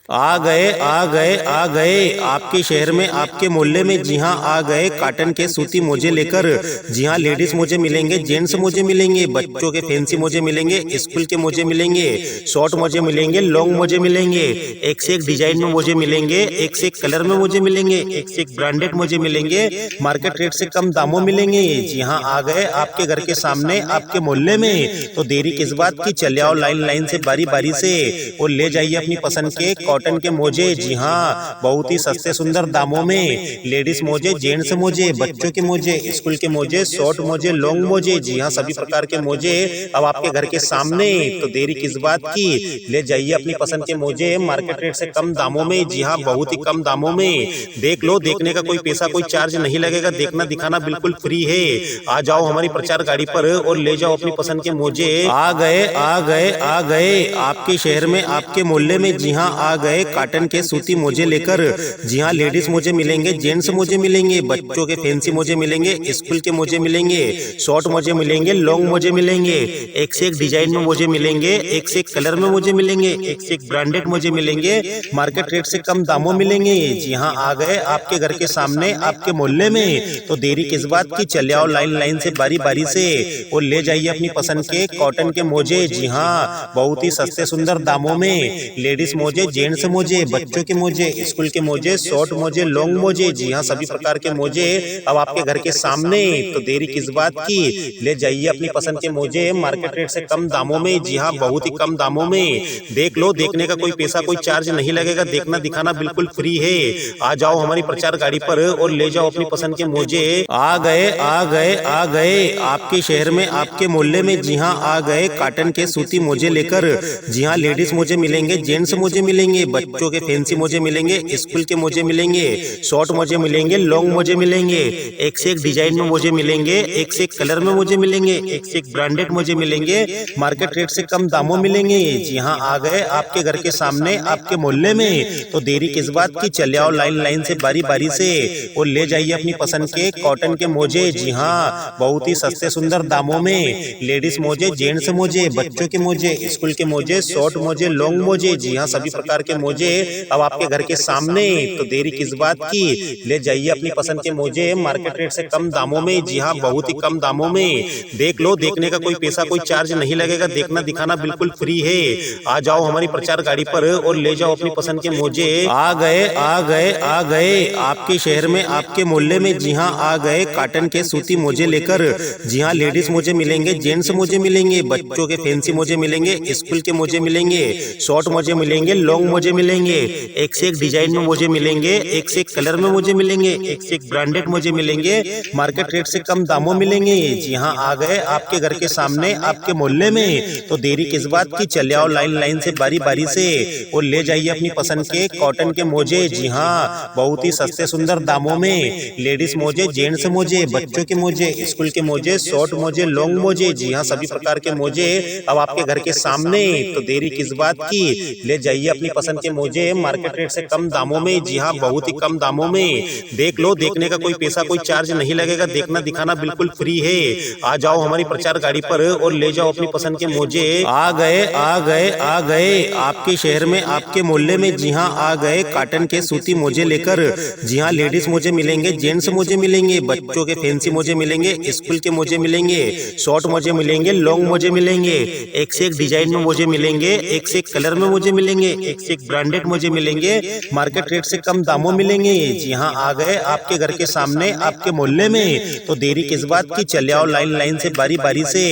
आ गए आ गए आ गए आपके शहर में, आपके मोहल्ले में। जी हाँ, आ गए कॉटन के सूती मोजे लेकर। जी हाँ, लेडीज मोजे मिलेंगे, जेंट्स मोजे मिलेंगे, बच्चों के फैंसी मोजे मिलेंगे, स्कूल के मोजे मिलेंगे, शॉर्ट मोजे मिलेंगे, लॉन्ग मोजे मिलेंगे। एक से एक डिजाइन में मोजे मिलेंगे, एक से एक कलर में मोजे मिलेंगे, एक से एक ब्रांडेड मोजे मिलेंगे, मार्केट रेट से कम दामों मिलेंगे। जी हाँ, आ गए आपके घर के सामने, आपके मोहल्ले में। तो देरी किस बात की, चले आओ लाइन लाइन से, बारी बारी से, और ले जाइए अपनी पसंद के कॉटन के मोजे। जी हाँ, बहुत ही सस्ते सुंदर दामों में। लेडीज मोजे, जेंट्स मोजे, बच्चों के मोजे, स्कूल के मोजे, शॉर्ट मोजे, लॉन्ग मोजे। जी हाँ, सभी प्रकार के मोजे अब आपके घर के सामने। तो देरी किस बात की, ले जाइए अपनी पसंद के मोजे मार्केट रेट से कम दामों में। जी हाँ, बहुत ही कम दामों में। देख लो, देखने का कोई पैसा कोई चार्ज नहीं लगेगा, देखना दिखाना बिल्कुल फ्री है। आ जाओ हमारी प्रचार गाड़ी पर और ले जाओ अपनी पसंद के मोजे। आ गए आ गए आ गए आपके शहर में, आपके मोहल्ले में। जी हाँ, आ गए कॉटन के सूती मोजे लेकर। जी हाँ, लेडीज मोजे मिलेंगे, जेंट्स मोजे मिलेंगे, बच्चों के फैंसी मोजे मिलेंगे, स्कूल के मोजे मिलेंगे, शॉर्ट मोजे मिलेंगे, लॉन्ग मोजे मिलेंगे। एक से एक डिजाइन में मोजे मिलेंगे, एक से एक कलर में मोजे मिलेंगे, एक से एक ब्रांडेड मोजे मिलेंगे, मार्केट रेट से कम दामों मिलेंगे। जी हाँ, आ गए आपके घर के सामने, आपके मोहल्ले में। तो देरी किस बात की, चले आओ लाइन लाइन से, बारी बारी से, और ले जाइए अपनी पसंद के कॉटन के मोजे। जी हाँ, बहुत ही सस्ते सुंदर दामों में। लेडीज मोजे, जेंट्स मोजे, बच्चों के मोजे, स्कूल के मोजे, शॉर्ट मोजे, लॉन्ग मोजे। जी हाँ, सभी प्रकार के मोजे अब आपके घर के सामने। तो देरी किस बात की, ले जाइए अपनी पसंद के मोजे मार्केट रेट से कम दामों में। जी हाँ, बहुत ही कम दामों में। देख लो, देखने का कोई पैसा कोई चार्ज नहीं लगेगा, देखना दिखाना बिल्कुल फ्री है। आ जाओ हमारी प्रचार गाड़ी पर और ले जाओ अपनी पसंद के मोजे। आ गए आ गए आ गए आपके शहर में, आपके मोहल्ले में। जी हाँ, आ गए कॉटन के सूती मोजे लेकर। जी हाँ, लेडीज मोजे मिलेंगे, जेंट्स मोजे मिलेंगे, बच्चों के फैंसी मोजे मिलेंगे, स्कूल के मोजे मिलेंगे, शॉर्ट मोजे मिलेंगे, लॉन्ग मोजे मिलेंगे। एक से एक डिजाइन में मोजे मिलेंगे, एक से एक कलर में मोजे मिलेंगे, एक से एक ब्रांडेड मोजे मिलेंगे, मार्केट रेट से कम दामों मिलेंगे। जी हाँ, आ गए आपके घर के सामने, आपके मोहल्ले में। तो देरी किस बात की, चले आओ लाइन लाइन से, बारी बारी से, और ले जाइए अपनी पसंद के कॉटन के मोजे। जी हाँ, बहुत ही सस्ते सुंदर दामों में। लेडीज मोजे, जेंट्स मोजे, बच्चों के मोजे, स्कूल के मोजे, शॉर्ट मोजे, लॉन्ग मोजे। जी हाँ, सभी प्रकार के मोजे अब आपके घर के सामने। तो देरी किस बात की, ले जाइए अपनी पसंद के मोजे मार्केट रेट से कम दामों में। जी हाँ, बहुत ही कम दामों में। देख लो, देखने का कोई पैसा कोई चार्ज नहीं लगेगा, देखना दिखाना बिल्कुल फ्री है। आ जाओ हमारी प्रचार गाड़ी पर और ले जाओ अपनी पसंद के मोजे। आ गए आ गए आ गए आपके शहर में, आपके मोहल्ले में। जी हाँ, आ गए कॉटन के सूती मोजे लेकर। जी हाँ, लेडीज मोजे मिलेंगे, जेंट्स मोजे मिलेंगे, बच्चों के फैंसी मोजे मिलेंगे, स्कूल के मोजे मिलेंगे, शॉर्ट मोजे मिलेंगे, लॉन्ग मोजे मिलेंगे। एक से एक डिजाइन में मोजे मिलेंगे, एक से एक कलर में मोजे मिलेंगे, एक से एक ब्रांडेड मोजे मिलेंगे, मार्केट रेट से कम दामों मिलेंगे। जी हाँ, आ गए आपके घर के सामने, आपके मोहल्ले में। तो देरी किस बात की, चले आओ लाइन लाइन से, बारी बारी से, और ले जाइए अपनी पसंद के कॉटन के मोजे। जी हाँ, बहुत ही सस्ते सुंदर दामों में। लेडीज मोजे, जेंट्स मोजे, बच्चों के मोजे, स्कूल के मोजे, शॉर्ट मोजे, लॉन्ग मोजे। जी हाँ, सभी प्रकार के मोजे अब आपके घर के सामने। तो देरी किस बात की, ले जाइए अपनी पसंद के मोजे मार्केट रेट से कम दामों में। जी हाँ, बहुत ही कम दामों में। देख लो, देखने का कोई पैसा कोई चार्ज नहीं लगेगा, देखना दिखाना बिल्कुल फ्री है। आ जाओ हमारी प्रचार गाड़ी पर और ले जाओ अपनी पसंद के मोजे। आ गए आ गए आ गए आपके शहर में, आपके मोहल्ले में। जी हाँ, आ गए कॉटन के सूती मोजे लेकर। जी हाँ, लेडीज मोजे मिलेंगे, जेंट्स मोजे मिलेंगे, बच्चों के फैंसी मोजे मिलेंगे, स्कूल के मोजे मिलेंगे, शॉर्ट मोजे मिलेंगे, लॉन्ग मोजे मिलेंगे। एक से एक डिजाइन में मोजे मिलेंगे, एक से एक कलर में मोजे मिलेंगे, एक से एक ब्रांडेड मोजे मिलेंगे, मार्केट रेट से कम दामों मिलेंगे। जी हाँ, आ गए आपके घर के सामने, आपके मोहल्ले में। तो देरी किस बात की, चले आओ लाइन लाइन से, बारी बारी से,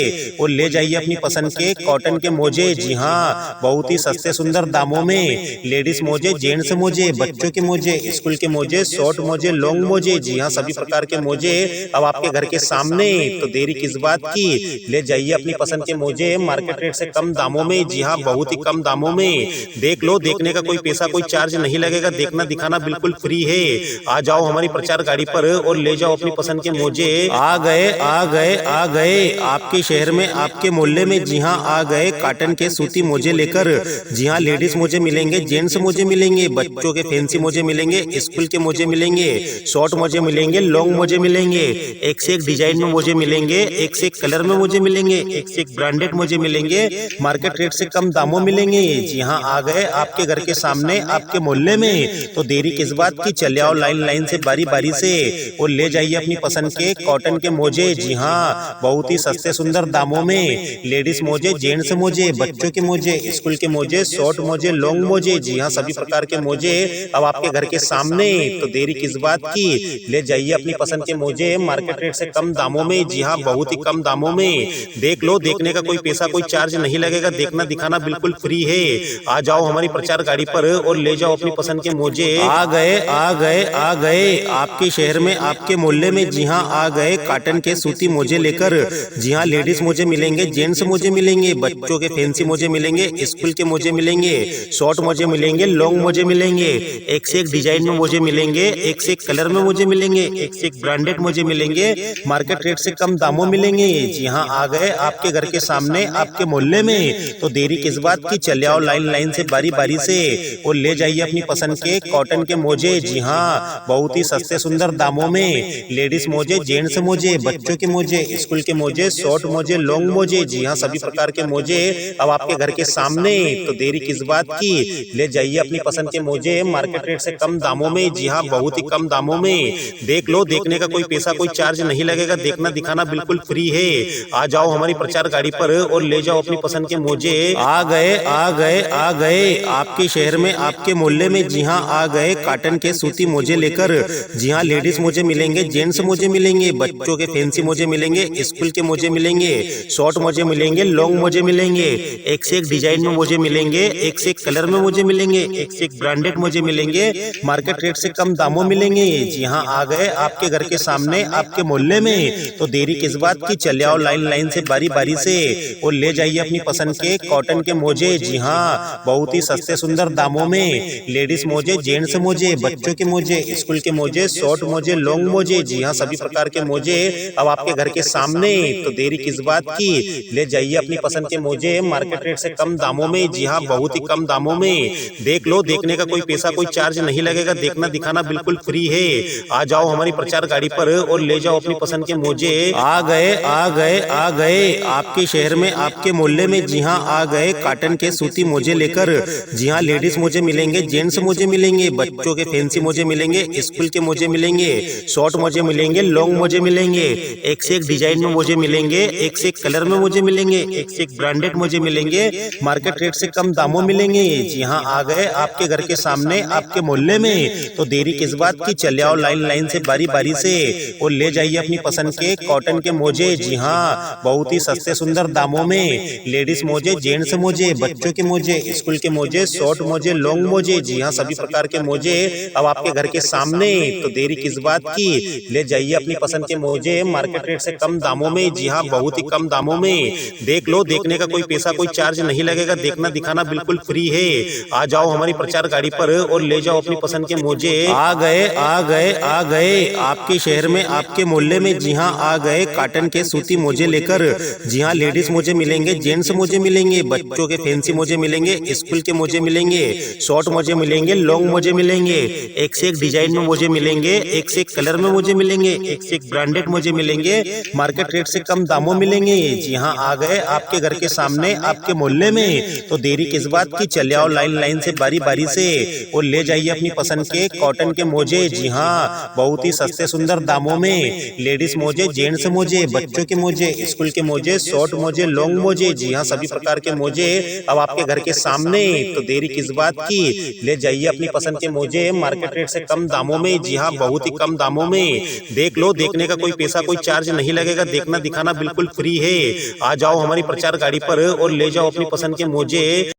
और ले जाइए अपनी पसंद के कॉटन के मोजे। जी हाँ, बहुत ही सस्ते सुंदर दामों में। लेडीज मोजे, जेंट्स मोजे, बच्चों के मोजे, स्कूल के मोजे, शॉर्ट मोजे, लॉन्ग मोजे। जी हाँ, सभी प्रकार के मोजे अब आपके घर के सामने। तो देरी किस बात की, ले जाइए अपनी पसंद के मोजे मार्केट रेट से कम दामों में। जी हाँ, बहुत ही कम दामों में। देख लो, देखने का कोई पैसा कोई चार्ज नहीं लगेगा, देखना दिखाना बिल्कुल फ्री है। आ जाओ हमारी प्रचार गाड़ी पर और ले जाओ अपनी पसंद के मोजे। आ गए आ गए आ गए आपके शहर में, आपके मोहल्ले में। जी हाँ, आ गए कॉटन के सूती मोजे लेकर। जी हाँ, लेडीज मोजे मिलेंगे, जेंट्स मोजे मिलेंगे, बच्चों के फैंसी मोजे मिलेंगे, स्कूल के मोजे मिलेंगे, शॉर्ट मोजे मिलेंगे, लॉन्ग मोजे मिलेंगे। एक से एक डिजाइन में मोजे मिलेंगे, एक से एक कलर में मोजे मिलेंगे, एक से एक ब्रांडेड मोजे मिलेंगे, मार्केट रेट से कम दामों मिलेंगे। जी हाँ, आ गए आपके आपके घर के सामने, आपके मोहल्ले में। तो देरी किस बात की, चले आओ लाइन लाइन से, बारी बारी से, और ले जाइए अपनी पसंद के कॉटन के मोजे। जी हाँ, बहुत ही सस्ते सुंदर दामों में लेडीज मोजे, जेंट्स मोजे, बच्चों के मोजे, स्कूल के मोजे, शॉर्ट मोजे, लॉन्ग मोजे। जी हाँ, सभी प्रकार के मोजे अब आपके घर के सामने। तो देरी किस बात की, ले जाइए अपनी पसंद के मोजे मार्केट रेट से कम दामों में। जी हाँ, बहुत ही कम दामों में। देख लो, देखने का कोई पैसा कोई चार्ज नहीं लगेगा, देखना दिखाना बिल्कुल फ्री है। आ जाओ हमारी प्रचार गाड़ी पर और ले जाओ अपनी पसंद के मोजे। आ गए आ गए आ गए आपके शहर में, आपके मोहल्ले में। जी हाँ, आ गए कॉटन के सूती मोजे लेकर। जी हाँ, लेडीज मोजे मिलेंगे, जेंट्स मोजे मिलेंगे, बच्चों के फैंसी मोजे मिलेंगे, स्कूल के मोजे मिलेंगे, शॉर्ट मोजे मिलेंगे, लॉन्ग मोजे मिलेंगे। एक से एक डिजाइन में मोजे मिलेंगे, एक से एक कलर में मोजे मिलेंगे, एक से एक ब्रांडेड मोजे मिलेंगे, मार्केट रेट से कम दामों मिलेंगे। जी हाँ, आ गए आपके घर के सामने, आपके मोहल्ले में। तो देरी किस बात की, चले आओ लाइन लाइन से, बारी बारी से, और ले जाइए अपनी पसंद के कॉटन के मोजे। जी हाँ, बहुत ही सस्ते सुंदर दामों में लेडीज मोजे, जेंट्स मोजे, बच्चों के मोजे, स्कूल के मोजे, शॉर्ट मोजे, लॉन्ग मोजे। जी हाँ, सभी प्रकार के मोजे अब आपके घर के सामने। तो देरी किस बात की, ले जाइए अपनी पसंद के मोजे मार्केट रेट से कम दामों में। जी हाँ, बहुत ही कम दामों में। देख लो, देखने का कोई पैसा कोई चार्ज नहीं लगेगा, देखना दिखाना बिल्कुल फ्री है। आ जाओ हमारी प्रचार गाड़ी पर और ले जाओ अपनी पसंद के मोजे। आ गए आ गए आ गए आपके शहर में, आपके मोहल्ले में। जी हाँ, आ गए कॉटन के सूती मोजे लेकर। जी हाँ, लेडीज मोजे मिलेंगे, जेंट्स मोजे मिलेंगे, बच्चों के फैंसी मोजे मिलेंगे, स्कूल के मोजे मिलेंगे, शॉर्ट मोजे मिलेंगे, लॉन्ग मोजे मिलेंगे। एक से एक डिजाइन में मोजे मिलेंगे, एक से एक कलर में मोजे मिलेंगे, एक से एक ब्रांडेड मोजे मिलेंगे, मार्केट रेट से कम दामों मिलेंगे। जी हाँ, आ गए आपके घर के सामने, आपके मोहल्ले में। तो देरी किस बात की, चले आओ लाइन लाइन से, बारी बारी से, और ले जाइए अपनी पसंद के कॉटन के मोजे। जी हाँ, बहुत ही सस्ते सुंदर दामों में लेडीज मोजे, जेंट्स मोजे, बच्चों के मोजे, स्कूल के मोजे, शॉर्ट मोजे, लॉन्ग मोजे। जी हाँ, सभी प्रकार के मोजे अब आपके घर के सामने। तो देरी किस बात की, ले जाइए अपनी पसंद के मोजे मार्केट रेट से कम दामों में। जी हाँ, बहुत ही कम दामों में। देख लो, देखने का कोई पैसा कोई चार्ज नहीं लगेगा, देखना दिखाना बिल्कुल फ्री है। आ जाओ हमारी प्रचार गाड़ी पर और ले जाओ अपनी पसंद के मोजे। आ गए आ गए आ गए आपके शहर में, आपके मोहल्ले में। जी हाँ, आ गए कॉटन के सूती मोजे लेकर। जी हाँ, लेडीज मोजे मिलेंगे, जेंट्स मोजे मिलेंगे, बच्चों के फैंसी मोजे मिलेंगे, स्कूल के मोजे मिलेंगे, शॉर्ट मोजे मिलेंगे, लॉन्ग मोजे मिलेंगे। एक से एक डिजाइन में मोजे मिलेंगे, एक से एक कलर में मोजे मिलेंगे, एक से एक ब्रांडेड मोजे मिलेंगे, मार्केट रेट से कम दामों मिलेंगे। जी हाँ, आ गए आपके घर के सामने, आपके मोहल्ले में। तो देरी किस बात की, चले आओ लाइन लाइन से, बारी बारी से, और ले जाइए अपनी पसंद के कॉटन के मोजे। जी हाँ, बहुत ही सस्ते सुंदर दामों में लेडीज मोजे, जेंट्स मोजे, बच्चों के मोजे, स्कूल के मोजे, शॉर्ट मोजे, लॉन्ग मोजे। जी हाँ, सभी प्रकार के मोजे अब आपके घर के सामने। तो देरी किस बात की, ले जाइए अपनी पसंद के मोजे मार्केट रेट से कम दामों में। जी हाँ, बहुत ही कम दामों में। देख लो, देखने का कोई पैसा कोई चार्ज नहीं लगेगा, देखना दिखाना बिल्कुल फ्री है। आ जाओ हमारी प्रचार गाड़ी पर और ले जाओ अपनी पसंद के मोजे। आ गए आ गए आ गए आपके शहर में, आपके मोहल्ले में। जी हाँ, आ गए कॉटन के सूती मोजे लेकर। जी हाँ, लेडीज मोजे मिलेंगे, जेंट्स मोजे मिलेंगे, बच्चों के फैंसी मोजे मिलेंगे, स्कूल के मोजे मिलेंगे, शॉर्ट मोजे मिलेंगे, लॉन्ग मोजे मिलेंगे। एक से एक डिजाइन में मोजे मिलेंगे, एक से एक कलर में मोजे मिलेंगे, एक से एक ब्रांडेड मोजे मिलेंगे, मार्केट रेट से कम दामों मिलेंगे। जी हाँ, आ गए आपके घर के सामने, आपके मोहल्ले में। तो देरी किस बात की, चले आओ लाइन लाइन से, बारी बारी से, और ले जाइए अपनी पसंद के कॉटन के मोजे। जी हाँ, बहुत ही सस्ते सुंदर दामों में लेडीज मोजे, जेंट्स मोजे, बच्चों के मोजे, स्कूल के मोजे, शॉर्ट मोजे, लॉन्ग मोजे। जी हाँ, सभी प्रकार के मोजे अब आपके घर के सामने। तो देरी किस बात की, ले जाइए अपनी पसंद के मोजे मार्केट रेट से कम दामों में। जी हाँ, बहुत ही कम दामों में। देख लो, देखने का कोई पैसा कोई चार्ज नहीं लगेगा, देखना दिखाना बिल्कुल फ्री है। आ जाओ हमारी प्रचार गाड़ी पर और ले जाओ अपनी पसंद के मोजे।